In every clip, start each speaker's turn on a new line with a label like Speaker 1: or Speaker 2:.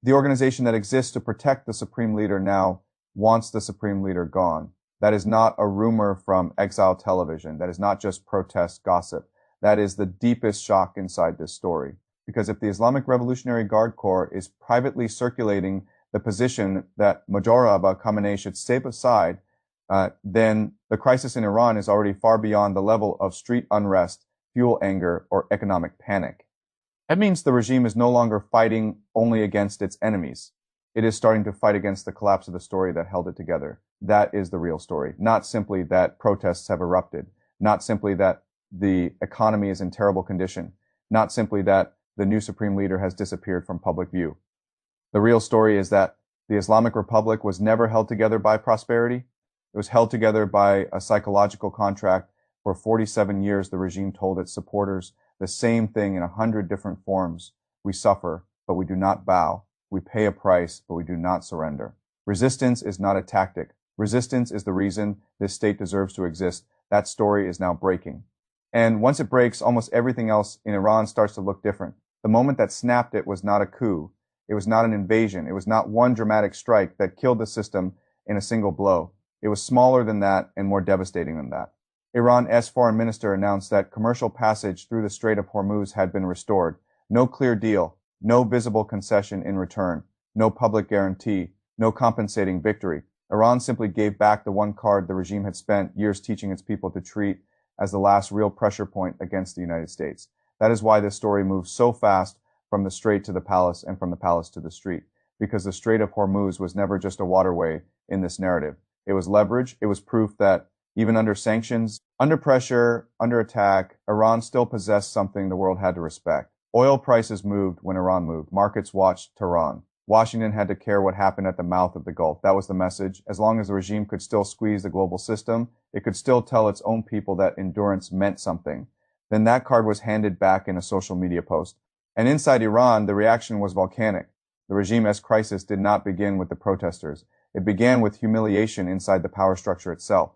Speaker 1: The organization that exists to protect the supreme leader now wants the supreme leader gone. That is not a rumor from exile television. That is not just protest gossip. That is the deepest shock inside this story. Because if the Islamic Revolutionary Guard Corps is privately circulating the position that Mujahaba Khamenei should step aside, then the crisis in Iran is already far beyond the level of street unrest, fuel anger, or economic panic. That means the regime is no longer fighting only against its enemies. It is starting to fight against the collapse of the story that held it together. That is the real story. Not simply that protests have erupted. Not simply that the economy is in terrible condition. Not simply that the new supreme leader has disappeared from public view. The real story is that the Islamic Republic was never held together by prosperity. It was held together by a psychological contract. For 47 years, the regime told its supporters the same thing in 100 different forms. We suffer, but we do not bow. We pay a price, but we do not surrender. Resistance is not a tactic. Resistance is the reason this state deserves to exist. That story is now breaking. And once it breaks, almost everything else in Iran starts to look different. The moment that snapped it was not a coup. It was not an invasion. It was not one dramatic strike that killed the system in a single blow. It was smaller than that and more devastating than that. Iran's foreign minister announced that commercial passage through the Strait of Hormuz had been restored. No clear deal, no visible concession in return, no public guarantee, no compensating victory. Iran simply gave back the one card the regime had spent years teaching its people to treat as the last real pressure point against the United States. That is why this story moves so fast from the strait to the palace and from the palace to the street, because the Strait of Hormuz was never just a waterway in this narrative. It was leverage. It was proof that even under sanctions, under pressure, under attack, Iran still possessed something the world had to respect. Oil prices moved when Iran moved. Markets watched Tehran. Washington had to care what happened at the mouth of the Gulf. That was the message. As long as the regime could still squeeze the global system, it could still tell its own people that endurance meant something. Then that card was handed back in a social media post. And inside Iran, the reaction was volcanic. The regime's crisis did not begin with the protesters. It began with humiliation inside the power structure itself.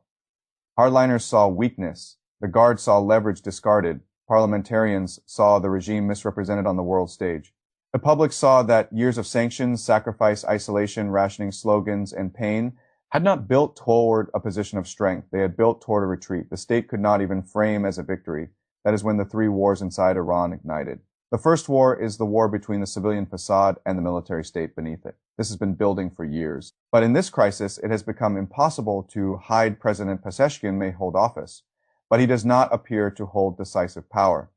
Speaker 1: Hardliners saw weakness. The Guard saw leverage discarded. Parliamentarians saw the regime misrepresented on the world stage. The public saw that years of sanctions, sacrifice, isolation, rationing slogans, and pain had not built toward a position of strength. They had built toward a retreat. The state could not even frame as a victory. That is when the three wars inside Iran ignited. The first war is the war between the civilian facade and the military state beneath it. This has been building for years. But in this crisis, it has become impossible to hide President Pezeshkian may hold office, but he does not appear to hold decisive power.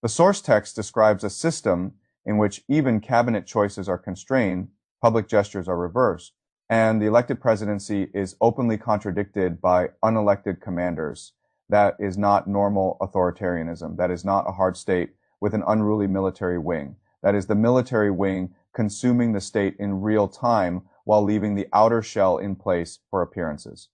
Speaker 1: The source text describes a system in which even cabinet choices are constrained, public gestures are reversed, and the elected presidency is openly contradicted by unelected commanders. That is not normal authoritarianism. That is not a hard state with an unruly military wing. That is the military wing consuming the state in real time while leaving the outer shell in place for appearances.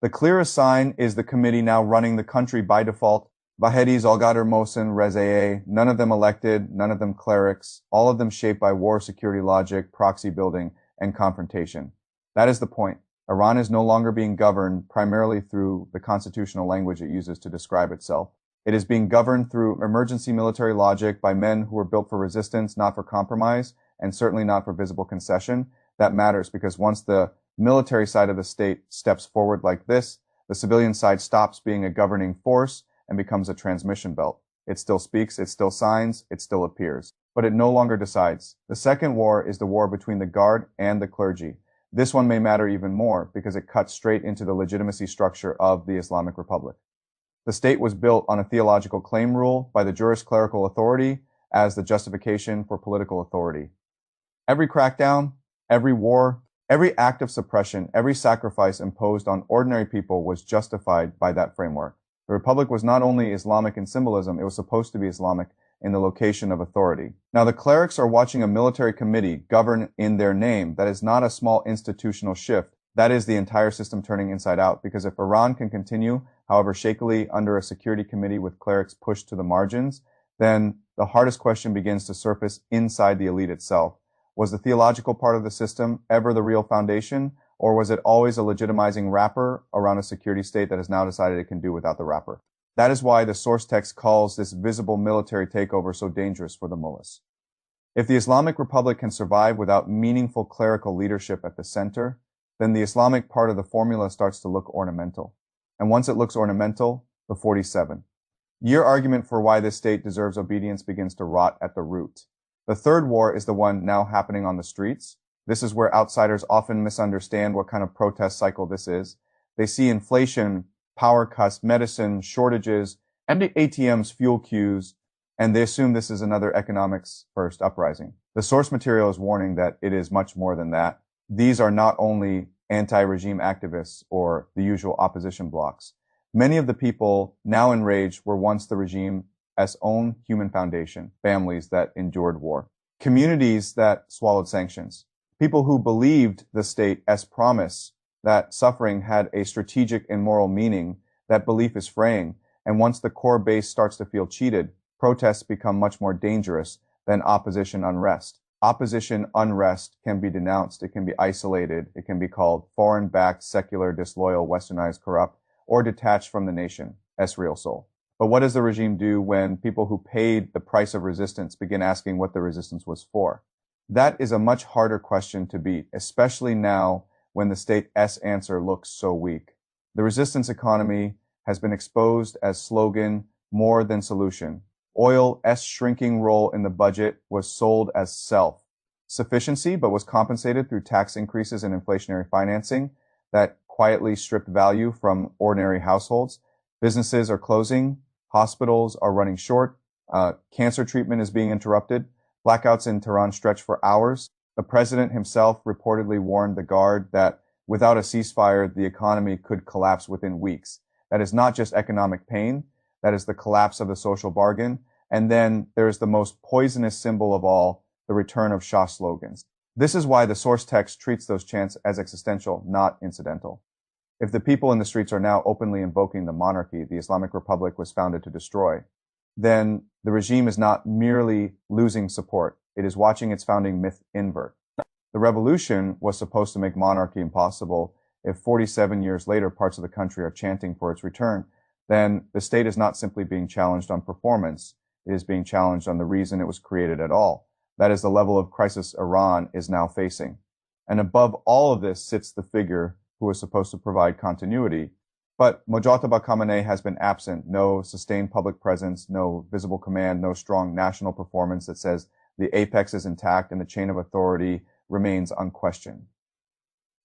Speaker 1: The clearest sign is the committee now running the country by default. Vahedi, Zolgadar, Mohsen, Rezaieh, none of them elected, none of them clerics, all of them shaped by war, security logic, proxy building, and confrontation. That is the point. Iran is no longer being governed primarily through the constitutional language it uses to describe itself. It is being governed through emergency military logic by men who were built for resistance, not for compromise, and certainly not for visible concession. That matters because once the military side of the state steps forward like this, the civilian side stops being a governing force and becomes a transmission belt. It still speaks, it still signs, it still appears, but it no longer decides. The second war is the war between the Guard and the clergy. This one may matter even more because it cuts straight into the legitimacy structure of the Islamic Republic. The state was built on a theological claim rule by the jurist-clerical authority as the justification for political authority. Every crackdown, every war, every act of suppression, every sacrifice imposed on ordinary people was justified by that framework. The Republic was not only Islamic in symbolism, it was supposed to be Islamic in the location of authority. Now, the clerics are watching a military committee govern in their name. That is not a small institutional shift. That is the entire system turning inside out, because if Iran can continue, however shakily, under a security committee with clerics pushed to the margins, then the hardest question begins to surface inside the elite itself. Was the theological part of the system ever the real foundation, or was it always a legitimizing wrapper around a security state that has now decided it can do without the wrapper? That is why the source text calls this visible military takeover so dangerous for the mullahs. If the Islamic Republic can survive without meaningful clerical leadership at the center, then the Islamic part of the formula starts to look ornamental. And once it looks ornamental, the 47. Your argument for why this state deserves obedience begins to rot at the root. The third war is the one now happening on the streets. This is where outsiders often misunderstand what kind of protest cycle this is. They see inflation, power cuts, medicine, shortages, empty ATMs, fuel queues, and they assume this is another economics first uprising. The source material is warning that it is much more than that. These are not only anti-regime activists or the usual opposition blocs. Many of the people now enraged were once the regime's own human foundation, families that endured war, communities that swallowed sanctions, people who believed the state as promise, that suffering had a strategic and moral meaning, that belief is fraying, and once the core base starts to feel cheated, protests become much more dangerous than opposition unrest. Opposition unrest can be denounced, it can be isolated, it can be called foreign-backed, secular, disloyal, westernized, corrupt, or detached from the nation, es real soul. But what does the regime do when people who paid the price of resistance begin asking what the resistance was for? That is a much harder question to beat, especially now when the state's answer looks so weak. The resistance economy has been exposed as slogan more than solution. Oil's shrinking role in the budget was sold as self-sufficiency, but was compensated through tax increases and inflationary financing that quietly stripped value from ordinary households. Businesses are closing, hospitals are running short, cancer treatment is being interrupted, blackouts in Tehran stretch for hours. The president himself reportedly warned the Guard that without a ceasefire, the economy could collapse within weeks. That is not just economic pain, that is the collapse of the social bargain. And then there is the most poisonous symbol of all, the return of Shah slogans. This is why the source text treats those chants as existential, not incidental. If the people in the streets are now openly invoking the monarchy the Islamic Republic was founded to destroy, then the regime is not merely losing support, it is watching its founding myth invert. The revolution was supposed to make monarchy impossible. If 47 years later parts of the country are chanting for its return, then the state is not simply being challenged on performance, it is being challenged on the reason it was created at all. That is the level of crisis Iran is now facing. And above all of this sits the figure who was supposed to provide continuity. But Mojtaba Khamenei has been absent. No sustained public presence, no visible command, no strong national performance that says the apex is intact and the chain of authority remains unquestioned.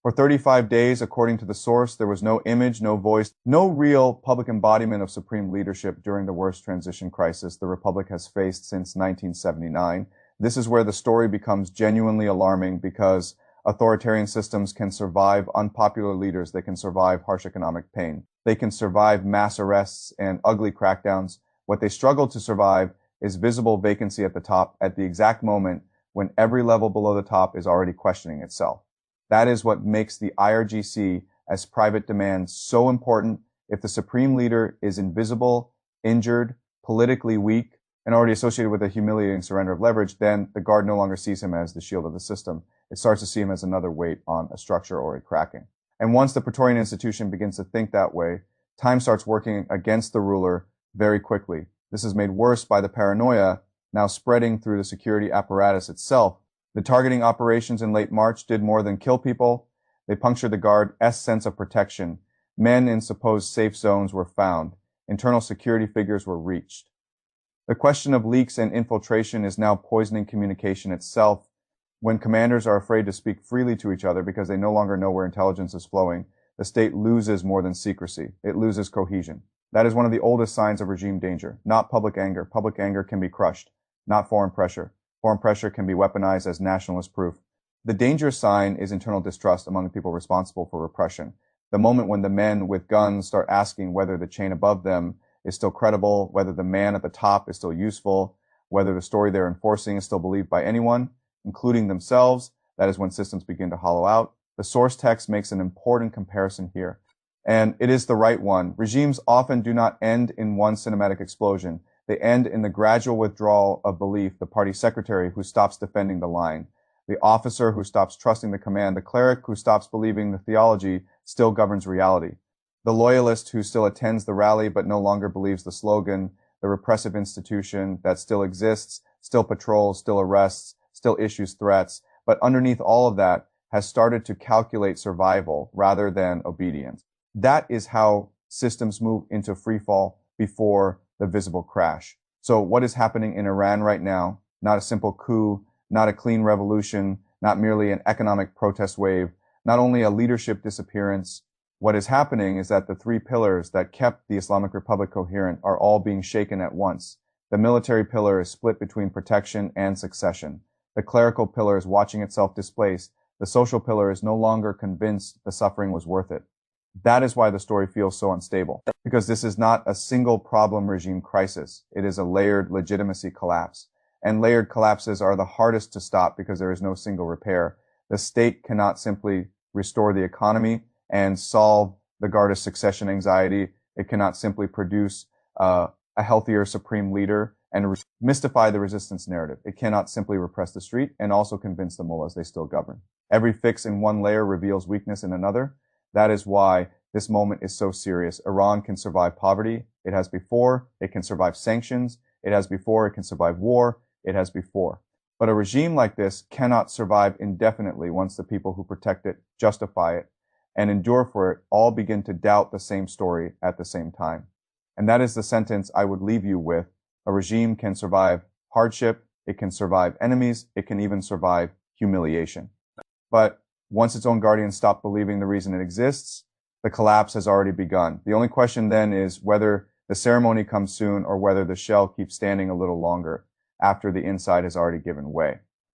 Speaker 1: For 35 days, according to the source, there was no image, no voice, no real public embodiment of supreme leadership during the worst transition crisis the Republic has faced since 1979. This is where the story becomes genuinely alarming because authoritarian systems can survive unpopular leaders. They can survive harsh economic pain. They can survive mass arrests and ugly crackdowns. What they struggle to survive is visible vacancy at the top at the exact moment when every level below the top is already questioning itself. That is what makes the IRGC as private demand so important. If the supreme leader is invisible, injured, politically weak, and already associated with a humiliating surrender of leverage, then the Guard no longer sees him as the shield of the system. It starts to see him as another weight on a structure or a cracking. And once the Praetorian institution begins to think that way, time starts working against the ruler very quickly. This is made worse by the paranoia now spreading through the security apparatus itself. The targeting operations in late March did more than kill people. They punctured the Guard's sense of protection. Men in supposed safe zones were found. Internal security figures were reached. The question of leaks and infiltration is now poisoning communication itself. When commanders are afraid to speak freely to each other because they no longer know where intelligence is flowing, the state loses more than secrecy. It loses cohesion. That is one of the oldest signs of regime danger. Not public anger. Public anger can be crushed. Not foreign pressure. Foreign pressure can be weaponized as nationalist proof. The dangerous sign is internal distrust among the people responsible for repression. The moment when the men with guns start asking whether the chain above them is still credible, whether the man at the top is still useful, whether the story they're enforcing is still believed by anyone, including themselves, that is when systems begin to hollow out. The source text makes an important comparison here, and it is the right one. Regimes often do not end in one cinematic explosion. They end in the gradual withdrawal of belief, the party secretary who stops defending the line, the officer who stops trusting the command, the cleric who stops believing the theology still governs reality, the loyalist who still attends the rally but no longer believes the slogan, the repressive institution that still exists, still patrols, still arrests, still issues threats, but underneath all of that has started to calculate survival rather than obedience. That is how systems move into freefall before the visible crash. So what is happening in Iran right now, not a simple coup, not a clean revolution, not merely an economic protest wave, not only a leadership disappearance. What is happening is that the three pillars that kept the Islamic Republic coherent are all being shaken at once. The military pillar is split between protection and succession. The clerical pillar is watching itself displaced. The social pillar is no longer convinced the suffering was worth it. That is why the story feels so unstable, because this is not a single problem regime crisis. It is a layered legitimacy collapse. And layered collapses are the hardest to stop because there is no single repair. The state cannot simply restore the economy and solve the Garda succession anxiety. It cannot simply produce a healthier supreme leader and mystify the resistance narrative. It cannot simply repress the street and also convince the mullahs they still govern. Every fix in one layer reveals weakness in another. That is why this moment is so serious. Iran can survive poverty. It has before. It can survive sanctions. It has before. It can survive war. It has before. But a regime like this cannot survive indefinitely once the people who protect it, justify it, and endure for it all begin to doubt the same story at the same time. And that is the sentence I would leave you with. A regime can survive hardship. It can survive enemies. It can even survive humiliation. But once its own guardians stop believing the reason it exists, the collapse has already begun. The only question then is whether the ceremony comes soon or whether the shell keeps standing a little longer after the inside has already given way.